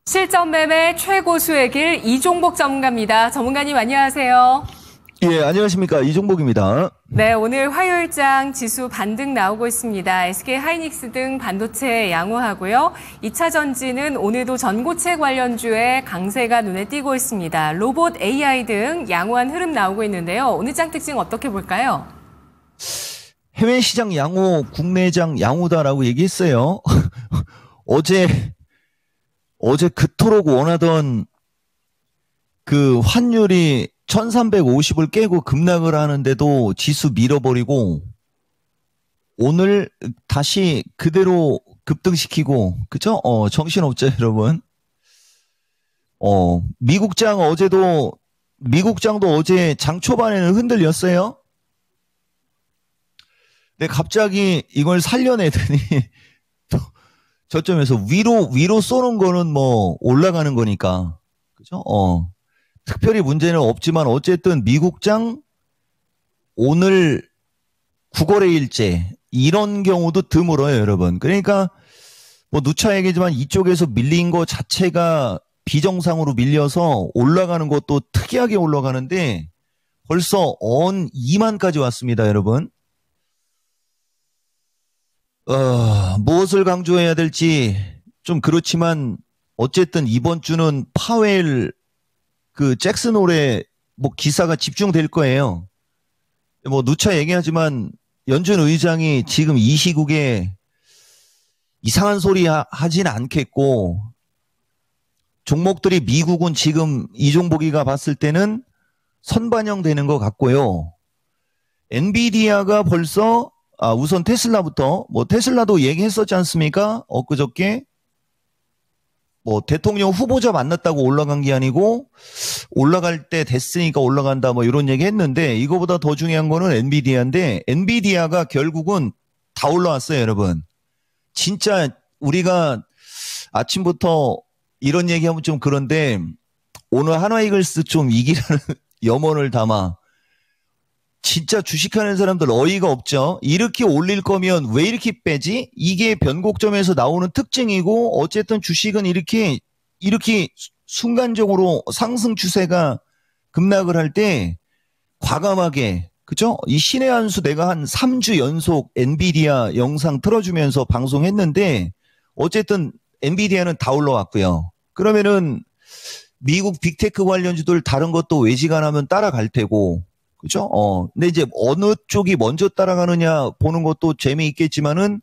실전 매매 최고수의 길 이종복 전문가입니다. 전문가님 안녕하세요. 예, 안녕하십니까. 이종복입니다. 네, 오늘 화요일장 지수 반등 나오고 있습니다. SK하이닉스 등 반도체 양호하고요. 2차 전지는 오늘도 전고체 관련주의 강세가 눈에 띄고 있습니다. 로봇 AI 등 양호한 흐름 나오고 있는데요. 오늘 장 특징 어떻게 볼까요? 해외 시장 양호, 국내장 양호다라고 얘기했어요. 어제 그토록 원하던 그 환율이 1350을 깨고 급락을 하는데도 지수 밀어버리고 오늘 다시 그대로 급등시키고, 그죠? 정신없죠, 여러분? 미국장도 어제 장 초반에는 흔들렸어요. 근데 갑자기 이걸 살려내더니 저점에서 위로 쏘는 거는 뭐 올라가는 거니까. 그죠? 특별히 문제는 없지만 어쨌든 미국장 오늘 9거래일째 이런 경우도 드물어요, 여러분. 그러니까 뭐 누차 얘기지만 이쪽에서 밀린 거 자체가 비정상으로 밀려서 올라가는 것도 특이하게 올라가는데 벌써 언 2만까지 왔습니다, 여러분. 무엇을 강조해야 될지 좀 그렇지만 어쨌든 이번 주는 파웰 그 잭슨 홀에 뭐 기사가 집중될 거예요. 뭐 누차 얘기하지만 연준 의장이 지금 이 시국에 이상한 소리 하진 않겠고 종목들이 미국은 지금 이종복이가 봤을 때는 선반영되는 것 같고요. 엔비디아가 벌써 우선 테슬라부터, 뭐 테슬라도 얘기했었지 않습니까? 엊그저께 뭐 대통령 후보자 만났다고 올라간 게 아니고 올라갈 때 됐으니까 올라간다 뭐 이런 얘기 했는데 이거보다 더 중요한 거는 엔비디아인데 엔비디아가 결국은 다 올라왔어요, 여러분. 진짜 우리가 아침부터 이런 얘기하면 좀 그런데 오늘 하나이글스 좀 이기라는 염원을 담아 진짜 주식하는 사람들 어이가 없죠. 이렇게 올릴 거면 왜 이렇게 빼지? 이게 변곡점에서 나오는 특징이고 어쨌든 주식은 이렇게 순간적으로 상승 추세가 급락을 할 때 과감하게, 그죠? 이 신의 한 수 내가 한 3주 연속 엔비디아 영상 틀어주면서 방송했는데 어쨌든 엔비디아는 다 올라왔고요. 그러면은 미국 빅테크 관련주들 다른 것도 외지간하면 따라갈 테고, 그죠? 근데 이제 어느 쪽이 먼저 따라가느냐 보는 것도 재미있겠지만은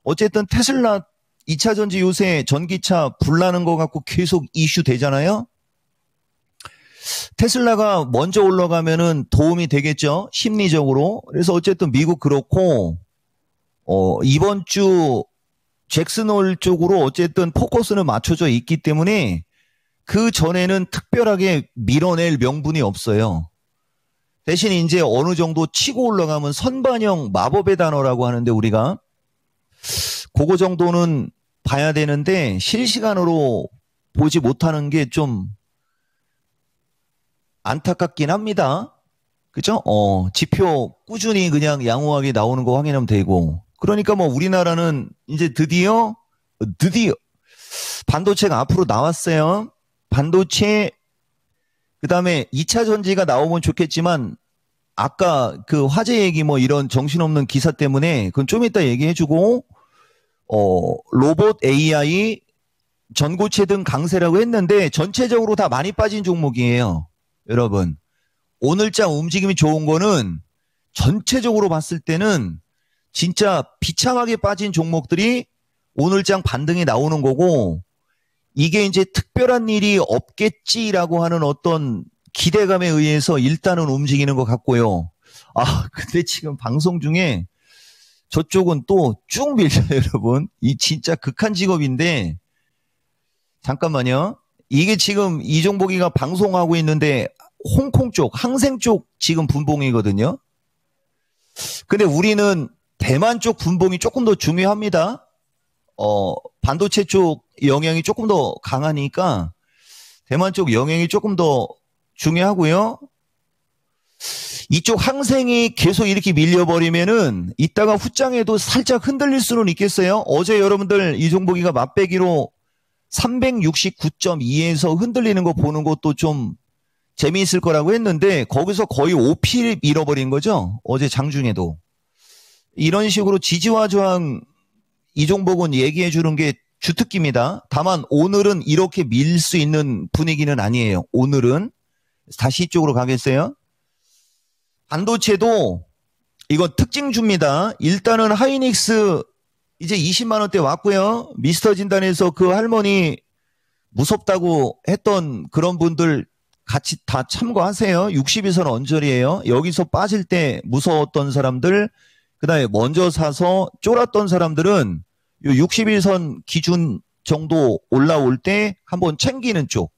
어쨌든 테슬라 2차 전지 요새 전기차 불나는 거 갖고 계속 이슈 되잖아요. 테슬라가 먼저 올라가면은 도움이 되겠죠, 심리적으로. 그래서 어쨌든 미국 그렇고 이번 주 잭슨홀 쪽으로 어쨌든 포커스는 맞춰져 있기 때문에 그 전에는 특별하게 밀어낼 명분이 없어요. 대신 이제 어느 정도 치고 올라가면 선반영 마법의 단어라고 하는데 우리가 그거 정도는 봐야 되는데 실시간으로 보지 못하는 게 좀 안타깝긴 합니다. 그죠? 지표 꾸준히 그냥 양호하게 나오는 거 확인하면 되고. 그러니까 뭐 우리나라는 이제 드디어 반도체가 앞으로 나왔어요. 반도체 그다음에 2차 전지가 나오면 좋겠지만 아까 그 화재 얘기 뭐 이런 정신없는 기사 때문에 그건 좀 이따 얘기해주고 로봇 AI 전고체 등 강세라고 했는데 전체적으로 다 많이 빠진 종목이에요, 여러분. 오늘장 움직임이 좋은 거는 전체적으로 봤을 때는 진짜 비참하게 빠진 종목들이 오늘장 반등이 나오는 거고 이게 이제 특별한 일이 없겠지라고 하는 어떤 기대감에 의해서 일단은 움직이는 것 같고요. 근데 지금 방송 중에 저쪽은 또 쭉 밀려요, 여러분. 이 진짜 극한 직업인데 잠깐만요. 이게 지금 이종복이가 방송하고 있는데 홍콩 쪽, 항생 쪽 지금 분봉이거든요. 근데 우리는 대만 쪽 분봉이 조금 더 중요합니다. 반도체 쪽 영향이 조금 더 강하니까 대만 쪽 영향이 조금 더 중요하고요. 이쪽 항생이 계속 이렇게 밀려버리면은 이따가 후장에도 살짝 흔들릴 수는 있겠어요. 어제 여러분들 이종복이가 맛배기로 369.2에서 흔들리는 거 보는 것도 좀 재미있을 거라고 했는데 거기서 거의 5피 잃어버린 거죠. 어제 장중에도. 이런 식으로 지지와 저항 이종복은 얘기해 주는 게 주특기입니다. 다만 오늘은 이렇게 밀 수 있는 분위기는 아니에요. 오늘은. 다시 이쪽으로 가겠어요? 반도체도 이건 특징주입니다. 일단은 하이닉스 이제 20만 원대 왔고요. 미스터 진단에서 그 할머니 무섭다고 했던 그런 분들 같이 다 참고하세요. 62선 언저리예요. 여기서 빠질 때 무서웠던 사람들, 그다음에 먼저 사서 쫄았던 사람들은 요 61선 기준 정도 올라올 때 한번 챙기는 쪽.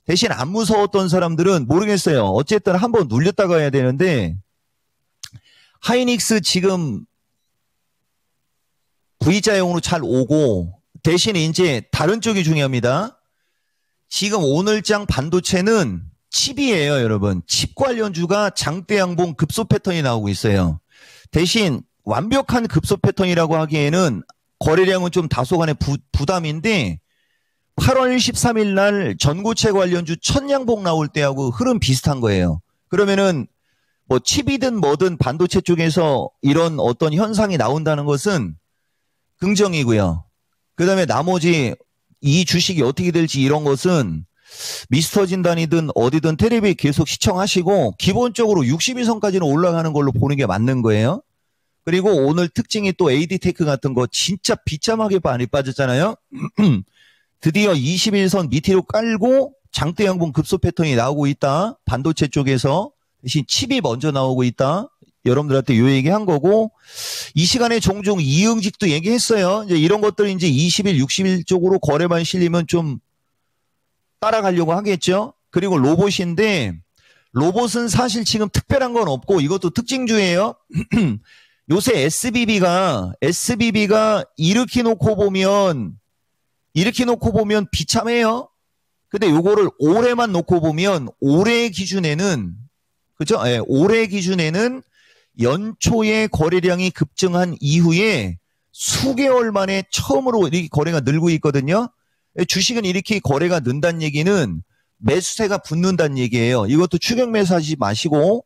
대신 안 무서웠던 사람들은 모르겠어요. 어쨌든 한번 눌렸다가 해야 되는데 하이닉스 지금 V자형으로 잘 오고 대신 이제 다른 쪽이 중요합니다. 지금 오늘장 반도체는 칩이에요, 여러분. 칩 관련주가 장대 양봉 급소 패턴이 나오고 있어요. 대신 완벽한 급소 패턴이라고 하기에는 거래량은 좀 다소간의 부담인데 8월 13일 날 전고체 관련주 첫 양봉 나올 때하고 흐름 비슷한 거예요. 그러면은 뭐 칩이든 뭐든 반도체 쪽에서 이런 어떤 현상이 나온다는 것은 긍정이고요. 그 다음에 나머지 이 주식이 어떻게 될지 이런 것은 미스터 진단이든 어디든 텔레비 계속 시청하시고 기본적으로 62선까지는 올라가는 걸로 보는 게 맞는 거예요. 그리고 오늘 특징이 또 AD테크 같은 거 진짜 비참하게 많이 빠졌잖아요. 드디어 21선 밑으로 깔고 장대 양봉 급소 패턴이 나오고 있다. 반도체 쪽에서 대신 칩이 먼저 나오고 있다. 여러분들한테 요 얘기 한 거고 이 시간에 종종 이응직도 얘기했어요. 이제 이런 것들 이제 20일, 60일 쪽으로 거래만 실리면 좀 따라가려고 하겠죠. 그리고 로봇인데 로봇은 사실 지금 특별한 건 없고 이것도 특징주예요. 요새 SBB가 이렇게 놓고 보면 비참해요. 근데 요거를 올해만 놓고 보면 올해 기준에는 그죠? 예, 올해 기준에는 연초에 거래량이 급증한 이후에 수개월 만에 처음으로 이렇게 거래가 늘고 있거든요. 주식은 이렇게 거래가 는다는 얘기는 매수세가 붙는다는 얘기예요. 이것도 추격 매수하지 마시고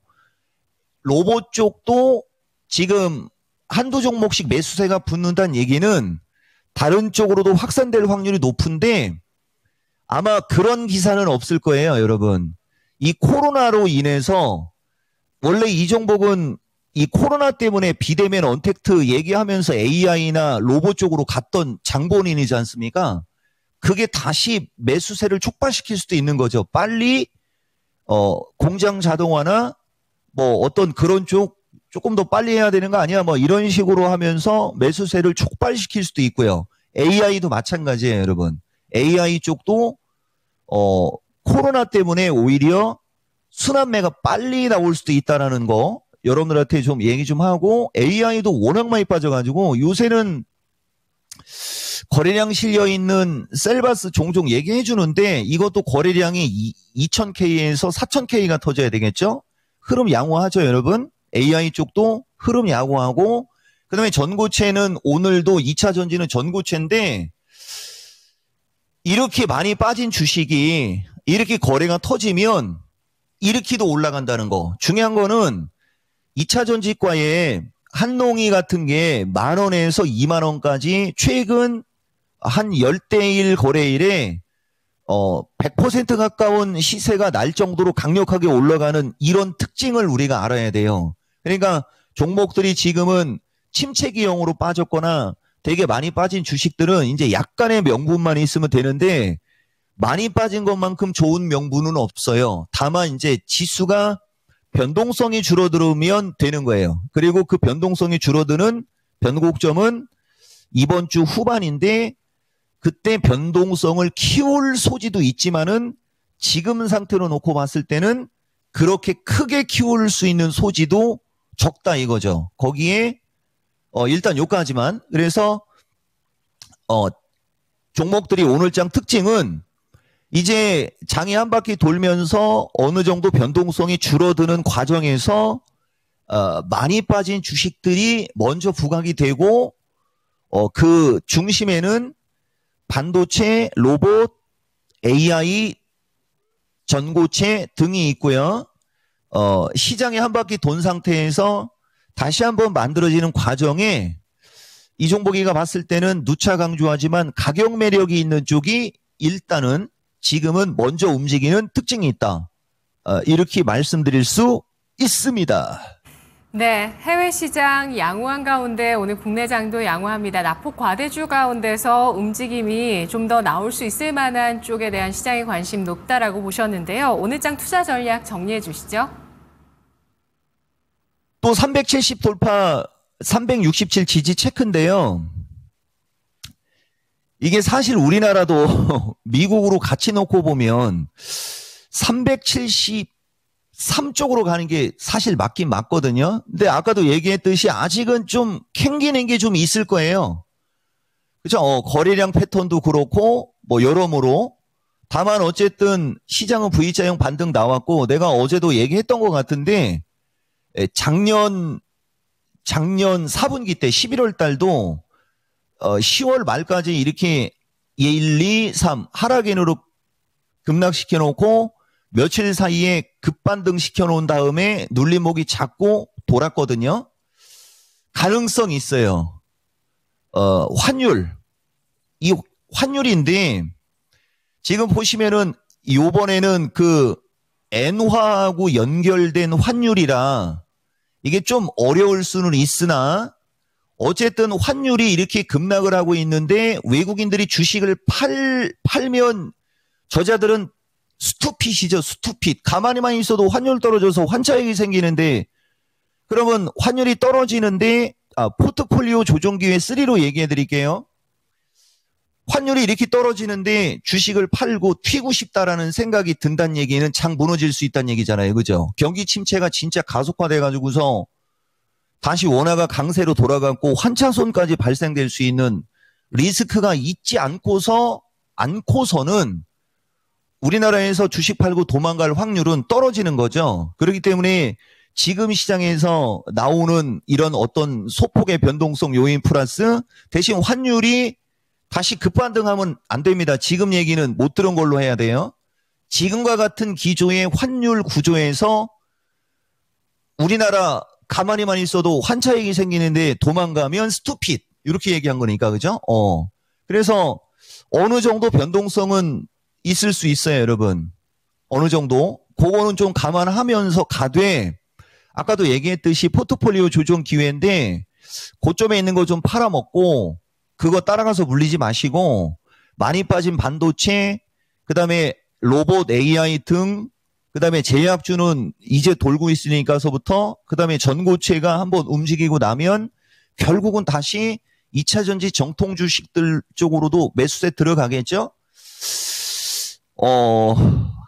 로봇 쪽도 지금 한두 종목씩 매수세가 붙는다는 얘기는 다른 쪽으로도 확산될 확률이 높은데 아마 그런 기사는 없을 거예요, 여러분. 이 코로나로 인해서 원래 이 종목은 이 코로나 때문에 비대면 언택트 얘기하면서 AI나 로봇 쪽으로 갔던 장본인이지 않습니까? 그게 다시 매수세를 촉발시킬 수도 있는 거죠. 빨리 공장 자동화나 뭐 어떤 그런 쪽 조금 더 빨리 해야 되는 거 아니야? 뭐 이런 식으로 하면서 매수세를 촉발시킬 수도 있고요. AI도 마찬가지예요, 여러분. AI 쪽도 코로나 때문에 오히려 순환매가 빨리 나올 수도 있다라는 거 여러분들한테 좀 얘기 좀 하고 AI도 워낙 많이 빠져가지고 요새는 거래량 실려있는 셀바스 종종 얘기해 주는데 이것도 거래량이 2000K에서 4000K가 터져야 되겠죠? 흐름 양호하죠, 여러분? AI 쪽도 흐름 양호하고 그 다음에 전고체는 오늘도 2차 전지는 전고체인데 이렇게 많이 빠진 주식이 이렇게 거래가 터지면 이렇게도 올라간다는 거. 중요한 거는 2차 전지과에 한농이 같은 게 10,000원에서 20,000원까지 최근 한 10대1 거래일에 100% 가까운 시세가 날 정도로 강력하게 올라가는 이런 특징을 우리가 알아야 돼요. 그러니까 종목들이 지금은 침체기형으로 빠졌거나 되게 많이 빠진 주식들은 이제 약간의 명분만 있으면 되는데 많이 빠진 것만큼 좋은 명분은 없어요. 다만 이제 지수가 변동성이 줄어들면 되는 거예요. 그리고 그 변동성이 줄어드는 변곡점은 이번 주 후반인데 그때 변동성을 키울 소지도 있지만은 지금 상태로 놓고 봤을 때는 그렇게 크게 키울 수 있는 소지도 적다 이거죠. 거기에 일단 요까지만. 그래서 종목들이 오늘장 특징은 이제 장이 한 바퀴 돌면서 어느 정도 변동성이 줄어드는 과정에서 많이 빠진 주식들이 먼저 부각이 되고 그 중심에는 반도체, 로봇, AI, 전고체 등이 있고요. 시장에 한 바퀴 돈 상태에서 다시 한번 만들어지는 과정에 이종복이가 봤을 때는 누차 강조하지만 가격 매력이 있는 쪽이 일단은 지금은 먼저 움직이는 특징이 있다. 이렇게 말씀드릴 수 있습니다. 네, 해외 시장 양호한 가운데 오늘 국내장도 양호합니다. 낙폭 과대주 가운데서 움직임이 좀 더 나올 수 있을 만한 쪽에 대한 시장의 관심 높다라고 보셨는데요. 오늘 장 투자 전략 정리해 주시죠. 또 370 돌파, 367 지지 체크인데요. 이게 사실 우리나라도 미국으로 같이 놓고 보면 373쪽으로 가는 게 사실 맞긴 맞거든요. 근데 아까도 얘기했듯이 아직은 좀 캥기는 게 좀 있을 거예요. 그죠? 거래량 패턴도 그렇고 뭐 여러모로. 다만 어쨌든 시장은 V자형 반등 나왔고 내가 어제도 얘기했던 것 같은데 작년 4분기 때 11월 달도 10월 말까지 이렇게 1, 2, 3 하락인으로 급락시켜 놓고 며칠 사이에 급반등 시켜 놓은 다음에 눌림목이 작고 돌았거든요. 가능성이 있어요. 환율. 이 환율인데 지금 보시면은 요번에는 그 엔화하고 연결된 환율이라 이게 좀 어려울 수는 있으나 어쨌든 환율이 이렇게 급락을 하고 있는데 외국인들이 주식을 팔면 저자들은 스투핏이죠. 스투핏. 가만히만 있어도 환율 떨어져서 환차익이 생기는데 그러면 환율이 떨어지는데 포트폴리오 조정 기회 3로 얘기해 드릴게요. 환율이 이렇게 떨어지는데 주식을 팔고 튀고 싶다라는 생각이 든다는 얘기는 장 무너질 수 있다는 얘기잖아요. 그죠? 경기 침체가 진짜 가속화돼 가지고서 다시 원화가 강세로 돌아가고 환차손까지 발생될 수 있는 리스크가 있지 않고서는 우리나라에서 주식 팔고 도망갈 확률은 떨어지는 거죠. 그렇기 때문에 지금 시장에서 나오는 이런 어떤 소폭의 변동성 요인 플러스 대신 환율이 다시 급반등하면 안 됩니다. 지금 얘기는 못 들은 걸로 해야 돼요. 지금과 같은 기조의 환율 구조에서 우리나라 가만히만 있어도 환차익이 생기는데 도망가면 스투핏 이렇게 얘기한 거니까 그죠? 그래서 어느 정도 변동성은 있을 수 있어요, 여러분. 어느 정도 그거는 좀 감안하면서 가되 아까도 얘기했듯이 포트폴리오 조정 기회인데 고점에 있는 거 좀 팔아먹고 그거 따라가서 물리지 마시고 많이 빠진 반도체, 그다음에 로봇 AI 등 그다음에 제약주는 이제 돌고 있으니까서부터 그다음에 전고체가 한번 움직이고 나면 결국은 다시 2차 전지 정통 주식들 쪽으로도 매수세 들어가겠죠?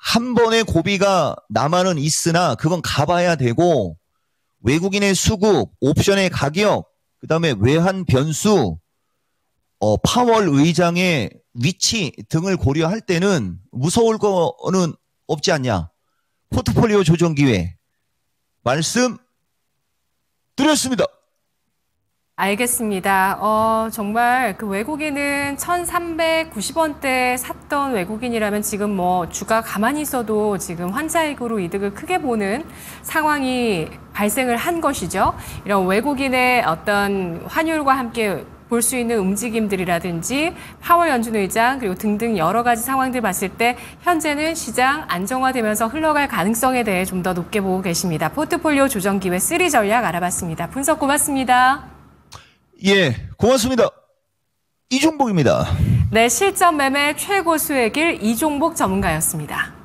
한 번의 고비가 남아는 있으나 그건 가봐야 되고 외국인의 수급, 옵션의 가격, 그다음에 외환 변수, 파월 의장의 위치 등을 고려할 때는 무서울 거는 없지 않냐. 포트폴리오 조정 기회 말씀 드렸습니다. 알겠습니다. 정말 그 외국인은 1,390원대 샀던 외국인이라면 지금 뭐 주가 가만히 있어도 지금 환차익으로 이득을 크게 보는 상황이 발생을 한 것이죠. 이런 외국인의 어떤 환율과 함께 볼 수 있는 움직임들이라든지 파월 연준 의장 그리고 등등 여러 가지 상황들 봤을 때 현재는 시장 안정화되면서 흘러갈 가능성에 대해 좀 더 높게 보고 계십니다. 포트폴리오 조정 기회 3 전략 알아봤습니다. 분석 고맙습니다. 예, 고맙습니다. 이종복입니다. 네, 실전 매매 최고 수익일 이종복 전문가였습니다.